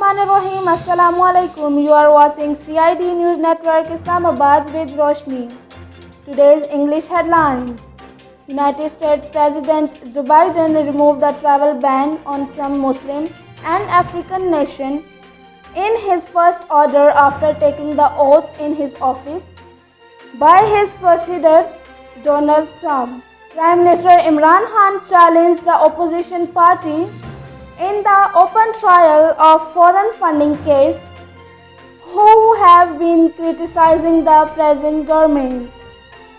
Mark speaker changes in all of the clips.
Speaker 1: Bismillahirrahmanirrahim. Assalamualaikum. You are watching CID News Network Islamabad with Roshni. Today's English headlines. United States President Joe Biden removed the travel ban on some Muslim and African nations in his first order after taking the oath in his office by his predecessor Donald Trump. Prime Minister Imran Khan challenged the opposition party in the open trial of foreign funding case, who have been criticizing the present government.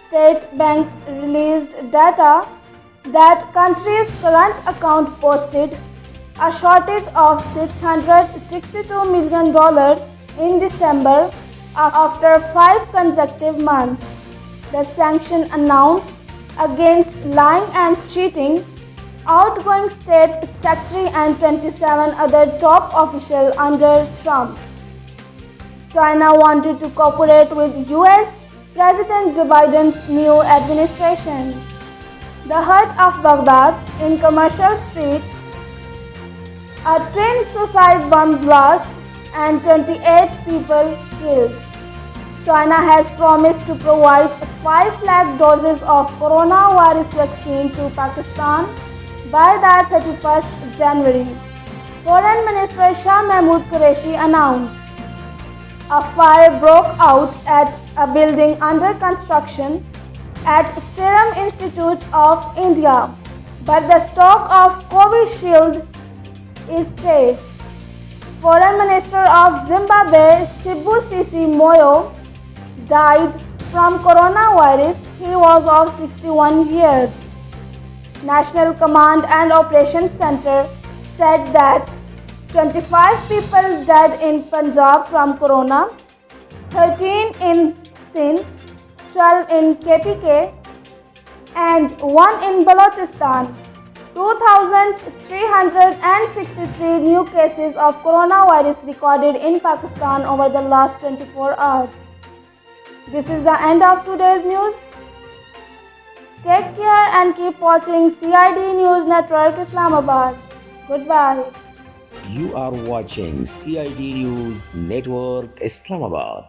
Speaker 1: State Bank released data that country's current account posted a shortage of $662 million in December after 5 consecutive months. The sanction announced against lying and cheating outgoing state secretary and 27 other top officials under Trump. China wanted to cooperate with US President Joe Biden's new administration. The heart of Baghdad in Commercial Street, a twin suicide bomb blast and 28 people killed. China has promised to provide 5 lakh doses of coronavirus vaccine to Pakistan by the 31st January. Foreign Minister Shah Mahmood Qureshi announced a fire broke out at a building under construction at Serum Institute of India, but the stock of Covishield is safe. Foreign Minister of Zimbabwe Sibusisi Moyo died from coronavirus. He was of 61 years. National Command and Operations Center said that 25 people died in Punjab from corona, 13 in Sindh, 12 in KPK, and 1 in Balochistan. 2,363 new cases of coronavirus recorded in Pakistan over the last 24 hours. This is the end of today's news. Take care and keep watching CID News Network Islamabad. Goodbye.
Speaker 2: You are watching CID News Network Islamabad.